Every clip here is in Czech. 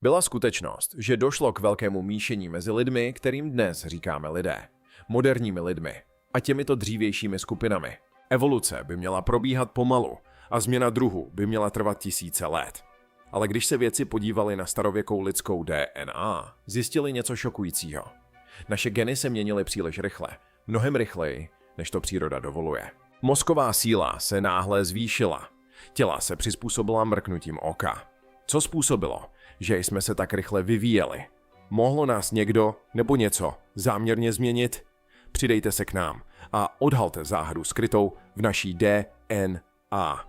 Byla skutečnost, že došlo k velkému míšení mezi lidmi, kterým dnes říkáme lidé, moderními lidmi a těmito dřívějšími skupinami. Evoluce by měla probíhat pomalu a změna druhu by měla trvat tisíce let. Ale když se vědci podívali na starověkou lidskou DNA, zjistili něco šokujícího. Naše geny se měnily příliš rychle, mnohem rychleji, než to příroda dovoluje. Mozková síla se náhle zvýšila, těla se přizpůsobila mrknutím oka. Co způsobilo, že jsme se tak rychle vyvíjeli? Mohlo nás někdo nebo něco záměrně změnit? Přidejte se k nám a odhalte záhadu skrytou v naší DNA.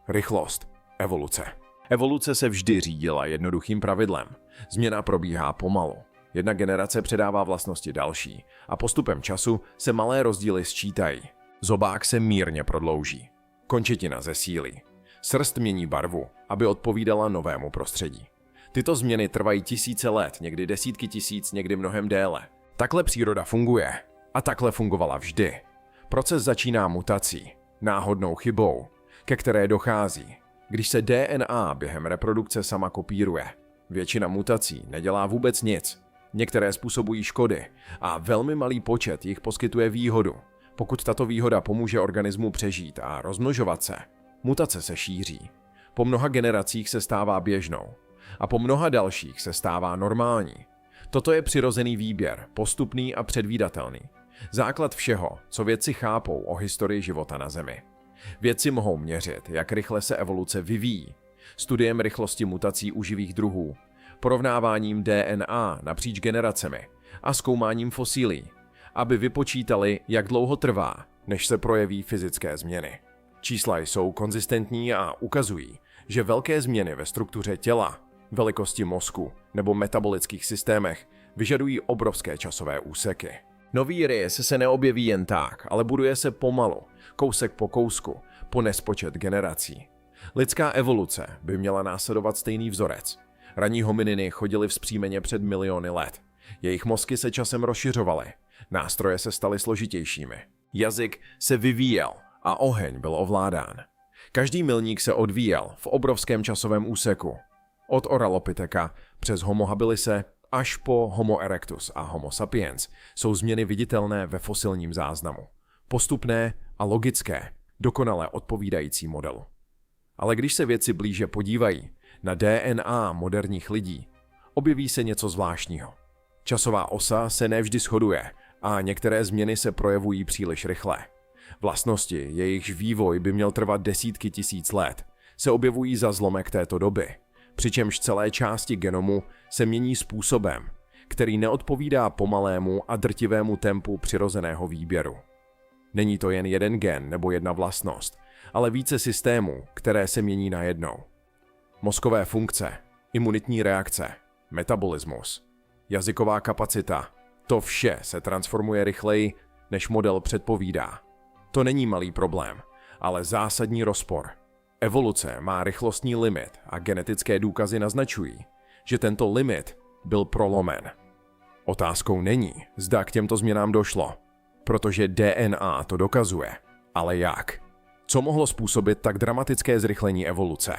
Rychlost evoluce. Evoluce se vždy řídila jednoduchým pravidlem. Změna probíhá pomalu. Jedna generace předává vlastnosti další a postupem času se malé rozdíly sčítají. Zobák se mírně prodlouží. Končetina zesílí. Srst mění barvu, aby odpovídala novému prostředí. Tyto změny trvají tisíce let, někdy desítky tisíc, někdy mnohem déle. Takhle příroda funguje. A takhle fungovala vždy. Proces začíná mutací, náhodnou chybou, ke které dochází, když se DNA během reprodukce sama kopíruje. Většina mutací nedělá vůbec nic. Některé způsobují škody a velmi malý počet jich poskytuje výhodu. Pokud tato výhoda pomůže organismu přežít a rozmnožovat se, mutace se šíří. Po mnoha generacích se stává běžnou a po mnoha dalších se stává normální. Toto je přirozený výběr, postupný a předvídatelný. Základ všeho, co vědci chápou o historii života na Zemi. Vědci mohou měřit, jak rychle se evoluce vyvíjí, studiem rychlosti mutací u živých druhů, porovnáváním DNA napříč generacemi a zkoumáním fosílií, aby vypočítali, jak dlouho trvá, než se projeví fyzické změny. Čísla jsou konzistentní a ukazují, že velké změny ve struktuře těla, velikosti mozku nebo metabolických systémech vyžadují obrovské časové úseky. Nový rys se neobjeví jen tak, ale buduje se pomalu, kousek po kousku, po nespočet generací. Lidská evoluce by měla následovat stejný vzorec. Ranní homininy chodily vzpřímeně před miliony let. Jejich mozky se časem rozšiřovaly, nástroje se staly složitějšími. Jazyk se vyvíjel a oheň byl ovládán. Každý milník se odvíjel v obrovském časovém úseku. Od Oralopitheka přes Homo habilise až po Homo erectus a Homo sapiens jsou změny viditelné ve fosilním záznamu. Postupné a logické, dokonale odpovídající modelu. Ale když se vědci blíže podívají na DNA moderních lidí, objeví se něco zvláštního. Časová osa se nevždy shoduje a některé změny se projevují příliš rychle. Vlastnosti, jejichž vývoj by měl trvat desítky tisíc let, se objevují za zlomek této doby, přičemž celé části genomu se mění způsobem, který neodpovídá pomalému a drtivému tempu přirozeného výběru. Není to jen jeden gen nebo jedna vlastnost, ale více systémů, které se mění najednou. Mozkové funkce, imunitní reakce, metabolismus, jazyková kapacita, to vše se transformuje rychleji, než model předpovídá. To není malý problém, ale zásadní rozpor. Evoluce má rychlostní limit a genetické důkazy naznačují, že tento limit byl prolomen. Otázkou není, zda k těmto změnám došlo, protože DNA to dokazuje, ale jak? Co mohlo způsobit tak dramatické zrychlení evoluce?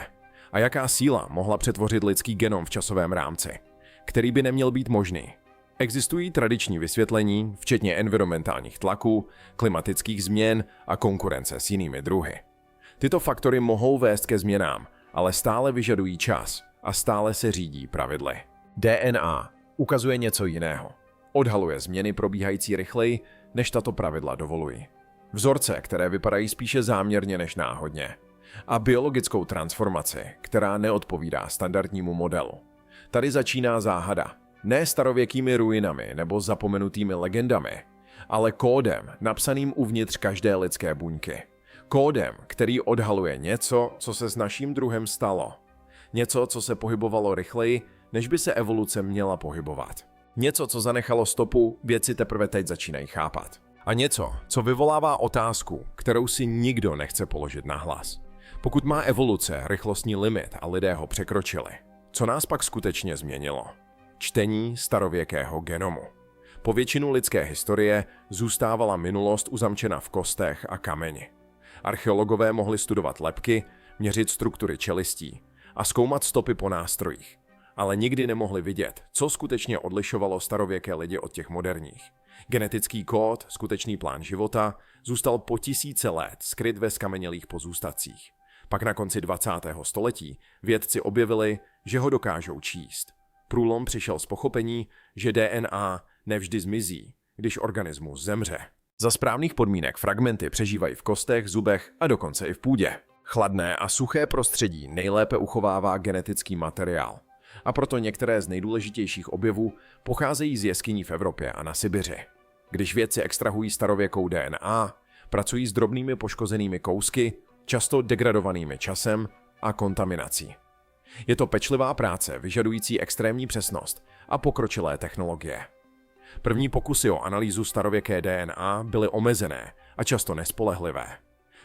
A jaká síla mohla přetvořit lidský genom v časovém rámci, který by neměl být možný? Existují tradiční vysvětlení, včetně environmentálních tlaků, klimatických změn a konkurence s jinými druhy. Tyto faktory mohou vést ke změnám, ale stále vyžadují čas a stále se řídí pravidly. DNA ukazuje něco jiného. Odhaluje změny probíhající rychleji, než tato pravidla dovolují. Vzorce, které vypadají spíše záměrně než náhodně. A biologickou transformaci, která neodpovídá standardnímu modelu. Tady začíná záhada. Ne starověkými ruinami nebo zapomenutými legendami, ale kódem napsaným uvnitř každé lidské buňky. Kódem, který odhaluje něco, co se s naším druhem stalo. Něco, co se pohybovalo rychleji, než by se evoluce měla pohybovat. Něco, co zanechalo stopu, vědci teprve teď začínají chápat. A něco, co vyvolává otázku, kterou si nikdo nechce položit nahlas. Pokud má evoluce rychlostní limit a lidé ho překročili, co nás pak skutečně změnilo? Čtení starověkého genomu. Po většinu lidské historie zůstávala minulost uzamčena v kostech a kameni. Archeologové mohli studovat lebky, měřit struktury čelistí a zkoumat stopy po nástrojích. ale nikdy nemohli vidět, co skutečně odlišovalo starověké lidi od těch moderních. Genetický kód, skutečný plán života, zůstal po tisíce let skryt ve skamenělých pozůstatcích. Pak na konci 20. století vědci objevili, že ho dokážou číst. Průlom přišel z pochopení, že DNA nevždy zmizí, když organismus zemře. Za správných podmínek fragmenty přežívají v kostech, zubech a dokonce i v půdě. Chladné a suché prostředí nejlépe uchovává genetický materiál. A proto některé z nejdůležitějších objevů pocházejí z jeskyní v Evropě a na Sibiři. Když vědci extrahují starověkou DNA, pracují s drobnými poškozenými kousky, často degradovanými časem a kontaminací. Je to pečlivá práce, vyžadující extrémní přesnost a pokročilé technologie. První pokusy o analýzu starověké DNA byly omezené a často nespolehlivé.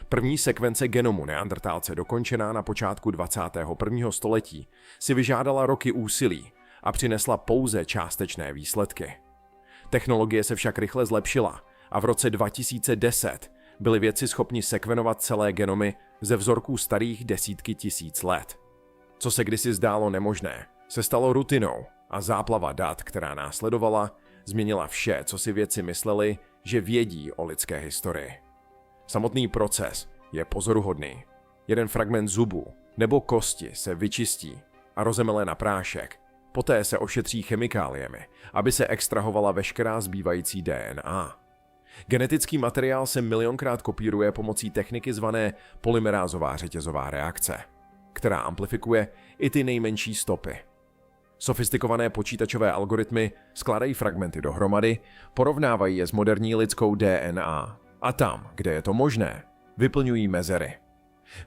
První sekvence genomu neandertálce dokončená na počátku 21. století si vyžádala roky úsilí a přinesla pouze částečné výsledky. Technologie se však rychle zlepšila a v roce 2010 byli vědci schopni sekvenovat celé genomy ze vzorků starých desítky tisíc let. Co se kdysi zdálo nemožné, se stalo rutinou a záplava dat, která následovala, změnila vše, co si vědci mysleli, že vědí o lidské historii. Samotný proces je pozoruhodný. Jeden fragment zubu nebo kosti se vyčistí a rozemele na prášek. Poté se ošetří chemikáliemi, aby se extrahovala veškerá zbývající DNA. Genetický materiál se milionkrát kopíruje pomocí techniky zvané polymerázová řetězová reakce, která amplifikuje i ty nejmenší stopy. Sofistikované počítačové algoritmy skládají fragmenty dohromady, porovnávají je s moderní lidskou DNA a tam, kde je to možné, vyplňují mezery.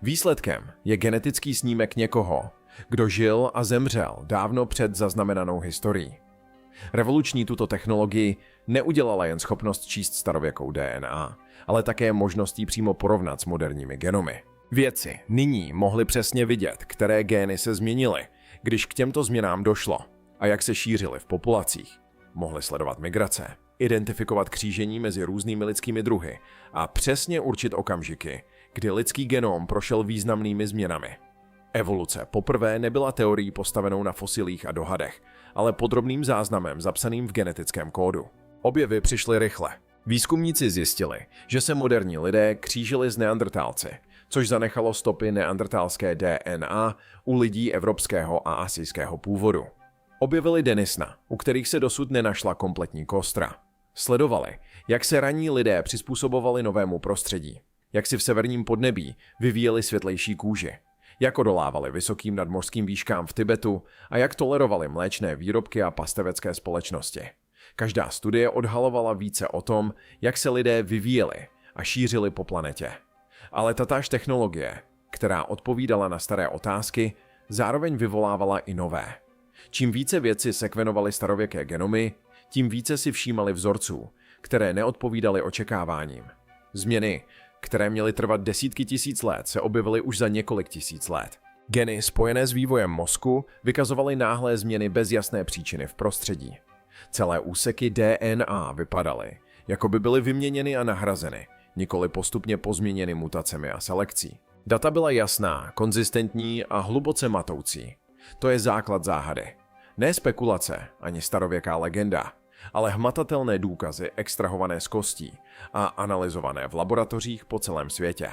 Výsledkem je genetický snímek někoho, kdo žil a zemřel dávno před zaznamenanou historií. Revoluční tuto technologii neudělala jen schopnost číst starověkou DNA, ale také možností přímo porovnat s moderními genomy. Vědci nyní mohli přesně vidět, které gény se změnily, když k těmto změnám došlo a jak se šířily v populacích. Mohli sledovat migrace, identifikovat křížení mezi různými lidskými druhy a přesně určit okamžiky, kdy lidský genom prošel významnými změnami. Evoluce poprvé nebyla teorií postavenou na fosilích a dohadech, ale podrobným záznamem zapsaným v genetickém kódu. Objevy přišly rychle. Výzkumníci zjistili, že se moderní lidé křížili s neandertálci, což zanechalo stopy neandertálské DNA u lidí evropského a asijského původu. Objevili Denisna, u kterých se dosud nenašla kompletní kostra. Sledovali, jak se ranní lidé přizpůsobovali novému prostředí, jak si v severním podnebí vyvíjeli světlejší kůži, jak odolávali vysokým nadmořským výškám v Tibetu a jak tolerovali mléčné výrobky a pastevecké společnosti. Každá studie odhalovala více o tom, jak se lidé vyvíjeli a šířili po planetě. Ale tatáž technologie, která odpovídala na staré otázky, zároveň vyvolávala i nové. Čím více vědci sekvenovali starověké genomy, tím více si všímali vzorců, které neodpovídaly očekáváním. Změny, které měly trvat desítky tisíc let, se objevily už za několik tisíc let. Geny spojené s vývojem mozku vykazovaly náhlé změny bez jasné příčiny v prostředí. Celé úseky DNA vypadaly, jako by byly vyměněny a nahrazeny, nikoli postupně pozměněny mutacemi a selekcí. Data byla jasná, konzistentní a hluboce matoucí. To je základ záhady. Ne spekulace ani starověká legenda, ale hmatatelné důkazy extrahované z kostí a analyzované v laboratořích po celém světě.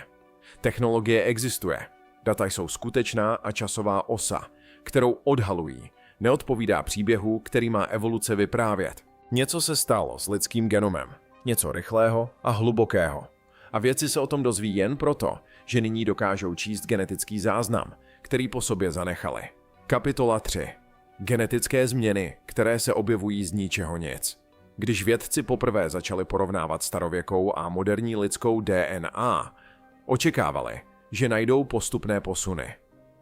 Technologie existuje, data jsou skutečná a časová osa, kterou odhalují, neodpovídá příběhu, který má evoluce vyprávět. Něco se stalo s lidským genomem, něco rychlého a hlubokého. A vědci se o tom dozví jen proto, že nyní dokážou číst genetický záznam, který po sobě zanechali. Kapitola 3. Genetické změny, které se objevují z ničeho nic. Když vědci poprvé začali porovnávat starověkou a moderní lidskou DNA, očekávali, že najdou postupné posuny.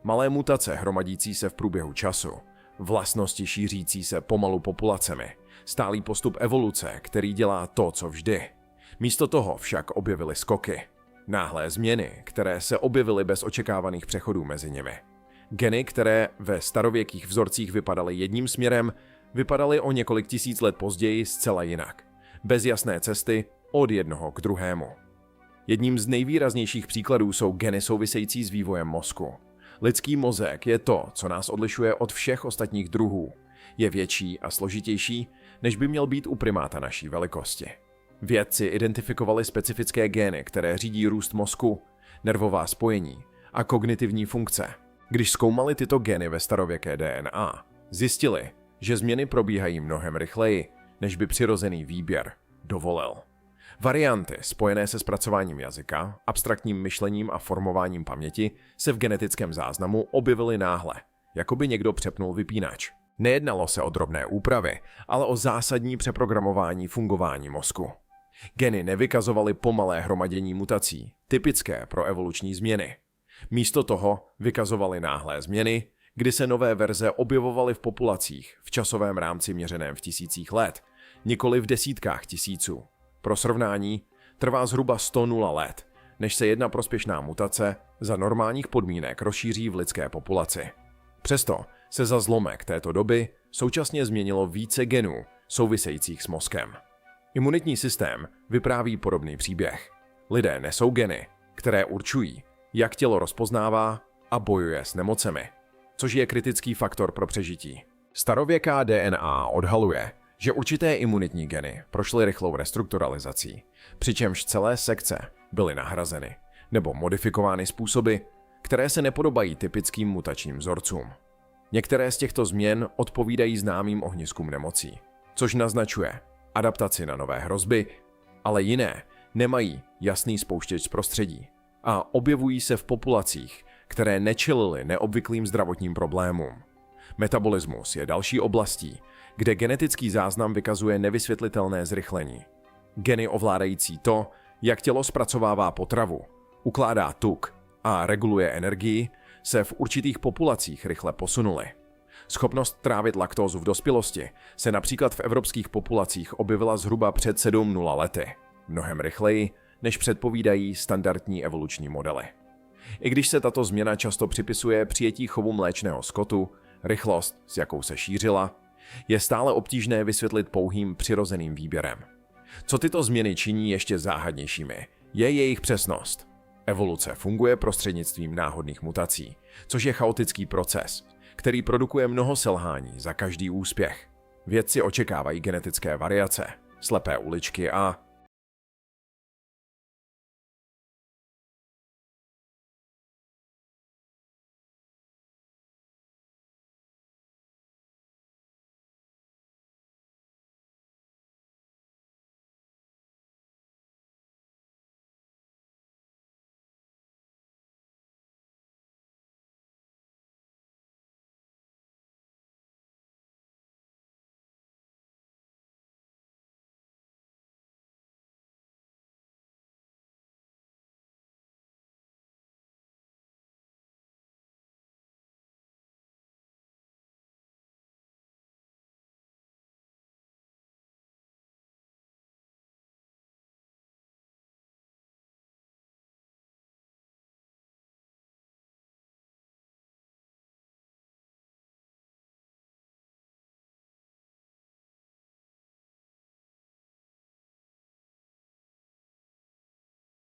Malé mutace hromadící se v průběhu času, vlastnosti šířící se pomalu populacemi, stálý postup evoluce, který dělá to, co vždy. Místo toho však objevily skoky. Náhlé změny, které se objevily bez očekávaných přechodů mezi nimi. Geny, které ve starověkých vzorcích vypadaly jedním směrem, vypadaly o několik tisíc let později zcela jinak. Bez jasné cesty od jednoho k druhému. Jedním z nejvýraznějších příkladů jsou geny související s vývojem mozku. Lidský mozek je to, co nás odlišuje od všech ostatních druhů. Je větší a složitější, než by měl být u primáta naší velikosti. Vědci identifikovali specifické gény, které řídí růst mozku, nervová spojení a kognitivní funkce. Když zkoumali tyto gény ve starověké DNA, zjistili, že změny probíhají mnohem rychleji, než by přirozený výběr dovolil. Varianty spojené se zpracováním jazyka, abstraktním myšlením a formováním paměti se v genetickém záznamu objevily náhle, jako by někdo přepnul vypínač. Nejednalo se o drobné úpravy, ale o zásadní přeprogramování fungování mozku. Geny nevykazovaly pomalé hromadění mutací, typické pro evoluční změny. Místo toho vykazovaly náhlé změny, kdy se nové verze objevovaly v populacích v časovém rámci měřeném v tisících let, nikoli v desítkách tisíců. Pro srovnání trvá zhruba 100 let, než se jedna prospěšná mutace za normálních podmínek rozšíří v lidské populaci. Přesto se za zlomek této doby současně změnilo více genů souvisejících s mozkem. Imunitní systém vypráví podobný příběh. Lidé nesou geny, které určují, jak tělo rozpoznává a bojuje s nemocemi, což je kritický faktor pro přežití. Starověká DNA odhaluje, že určité imunitní geny prošly rychlou restrukturalizací, přičemž celé sekce byly nahrazeny nebo modifikovány způsoby, které se nepodobají typickým mutačním vzorcům. Některé z těchto změn odpovídají známým ohniskům nemocí, což naznačuje adaptaci na nové hrozby, ale jiné nemají jasný spouštěč z prostředí a objevují se v populacích, které nečelily neobvyklým zdravotním problémům. Metabolismus je další oblastí, kde genetický záznam vykazuje nevysvětlitelné zrychlení. Geny ovládající to, jak tělo zpracovává potravu, ukládá tuk a reguluje energii, se v určitých populacích rychle posunuly. Schopnost trávit laktózu v dospělosti se například v evropských populacích objevila zhruba před 7,0 lety, mnohem rychleji, než předpovídají standardní evoluční modely. I když se tato změna často připisuje přijetí chovu mléčného skotu, rychlost, s jakou se šířila, je stále obtížné vysvětlit pouhým přirozeným výběrem. Co tyto změny činí ještě záhadnějšími, je jejich přesnost. Evoluce funguje prostřednictvím náhodných mutací, což je chaotický proces, který produkuje mnoho selhání za každý úspěch. Vědci očekávají genetické variace, slepé uličky a